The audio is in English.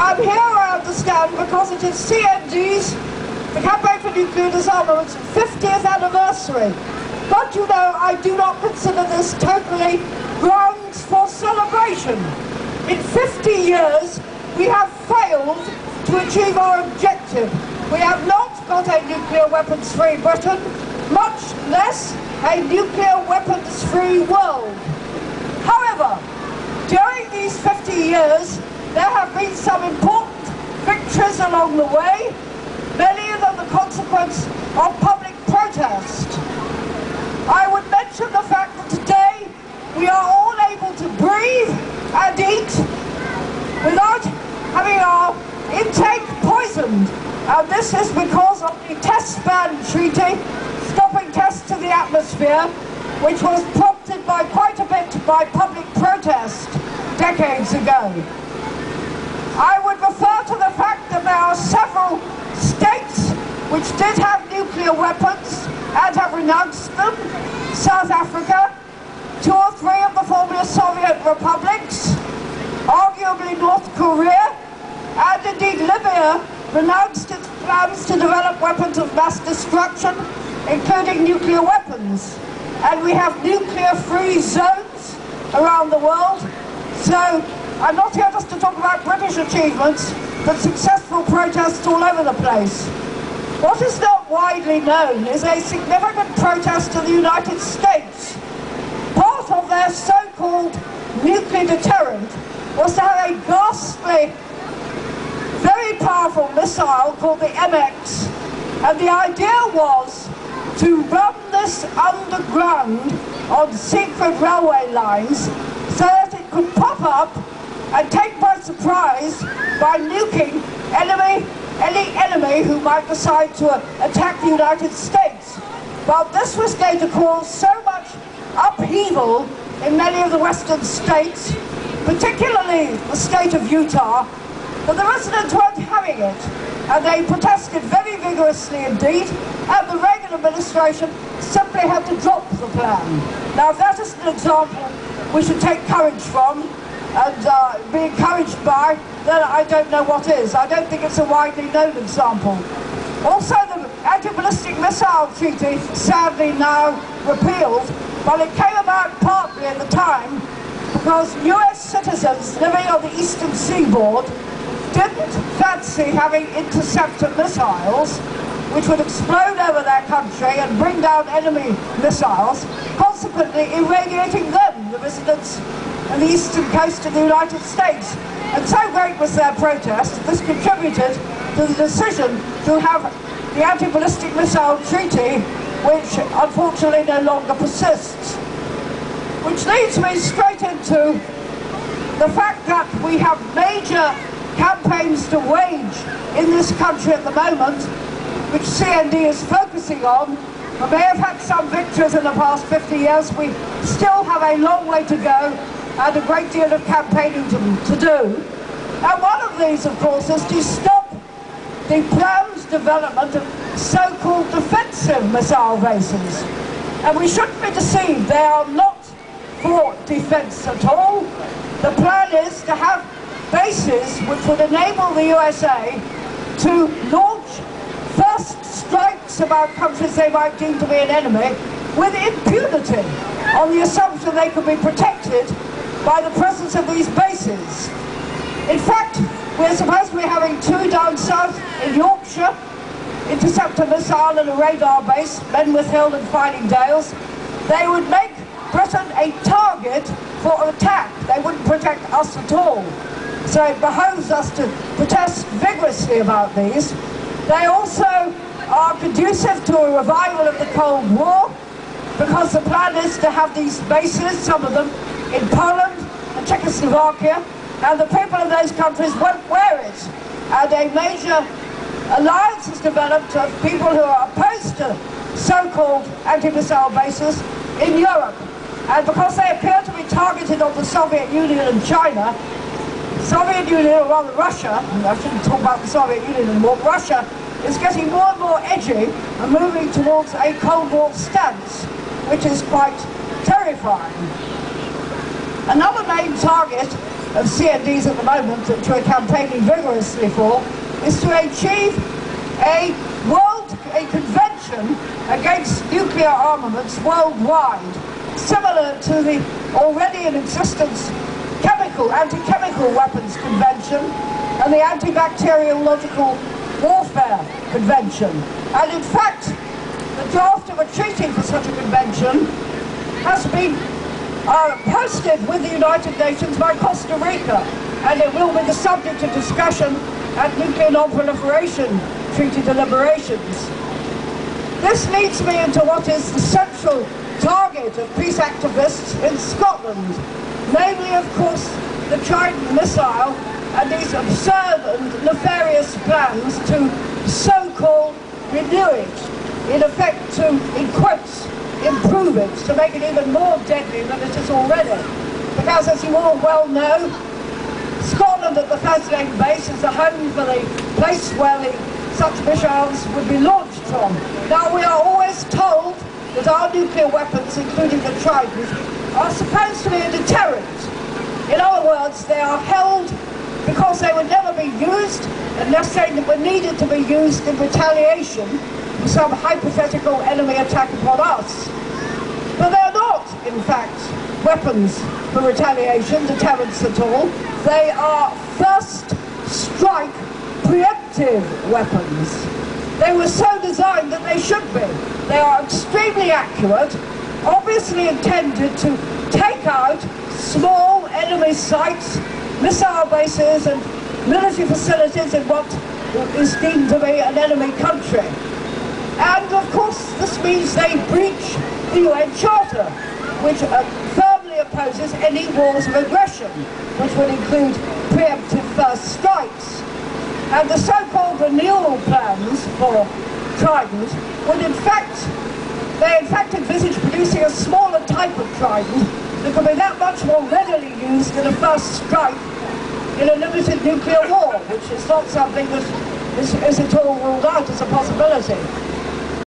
I'm here, I understand, because it is CND's, the Campaign for Nuclear Disarmament's 50th anniversary. But you know, I do not consider this totally grounds for celebration. In 50 years, we have failed to achieve our objective. We have not got a nuclear weapons-free Britain, much less a nuclear weapons-free world. However, during these 50 years, there have been some important victories along the way, many of them the consequence of public protest. I would mention the fact that today we are all able to breathe and eat without having our intake poisoned. And this is because of the Test Ban Treaty, stopping tests to the atmosphere, which was prompted by quite a bit by public protest decades ago. I would refer to the fact that there are several states which did have nuclear weapons and have renounced them. South Africa, 2 or 3 of the former Soviet republics, arguably North Korea, and indeed Libya renounced its plans to develop weapons of mass destruction, including nuclear weapons. And we have nuclear-free zones around the world. So I'm not here just to talk about British achievements, but successful protests all over the place. What is not widely known is a significant protest in the United States. Part of their so-called nuclear deterrent was to have a ghastly, very powerful missile called the MX, and the idea was to run this underground on secret railway lines so that it could pop up and take by surprise by nuking any enemy who might decide to attack the United States. But this was going to cause so much upheaval in many of the western states, particularly the state of Utah, that the residents weren't having it. And they protested very vigorously indeed, and the Reagan administration simply had to drop the plan. Now, if that is an example we should take courage from and be encouraged by, then I don't know what is. I don't think it's a widely known example. Also, the anti-ballistic missile treaty, sadly now repealed, but it came about partly at the time because US citizens living on the eastern seaboard didn't fancy having interceptor missiles which would explode over their country and bring down enemy missiles, consequently irradiating them, the residents on the eastern coast of the United States. And so great was their protest, this contributed to the decision to have the anti-ballistic missile treaty, which unfortunately no longer persists. Which leads me straight into the fact that we have major campaigns to wage in this country at the moment, which CND is focusing on. We may have had some victories in the past 50 years, we still have a long way to go and a great deal of campaigning to do. And one of these, of course, is to stop the planned development of so-called defensive missile bases. And we shouldn't be deceived, they are not for defense at all. The plan is to have bases which would enable the USA to launch first strikes about countries they might deem to be an enemy with impunity, on the assumption they could be protected by the presence of these bases. In fact, we're supposed to be having 2 down south in Yorkshire, interceptor missile and a radar base, Menwith Hill and Finding Dales. They would make Britain a target for attack. They wouldn't protect us at all. So it behoves us to protest vigorously about these. They also are conducive to a revival of the Cold War, because the plan is to have these bases, some of them in Poland and Czechoslovakia, and the people of those countries won't wear it. And a major alliance has developed of people who are opposed to so-called anti-missile bases in Europe. And because they appear to be targeted on the Soviet Union and China, Soviet Union, or rather Russia, I shouldn't talk about the Soviet Union anymore, Russia is getting more and more edgy and moving towards a Cold War stance, which is quite terrifying. Another main target of CNDs at the moment, which we're campaigning vigorously for, is to achieve a convention against nuclear armaments worldwide, similar to the already in existence anti-chemical weapons convention and the antibacteriological warfare convention. And in fact, the draft of a treaty for such a convention has been posted with the United Nations by Costa Rica, and it will be the subject of discussion at Nuclear Non-Proliferation Treaty deliberations. This leads me into what is the central target of peace activists in Scotland, namely, of course, the Trident missile and these absurd and nefarious plans to so-called renew it, in effect to, in quotes, improve it, to make it even more deadly than it is already. Because, as you all well know, Scotland at the Faslane base is the home for the place where such missiles would be launched from. Now, we are always told that our nuclear weapons, including the Trident, are supposed to be a deterrent. In other words, they are held because they would never be used unless they were needed to be used in retaliation for some hypothetical enemy attack upon us. But they're not, in fact, weapons for retaliation, deterrents at all. They are first strike preemptive weapons. They were so designed that they should be. They are extremely accurate, obviously intended to take out small enemy sites, missile bases and military facilities in what is deemed to be an enemy country. And of course this means they breach the UN Charter, which firmly opposes any wars of aggression, which would include preemptive first strikes. And the so-called renewal plans for Trident would in fact envisage producing a smaller type of Trident that could be that much more readily used in a first strike in a limited nuclear war, which is not something that is at all ruled out as a possibility.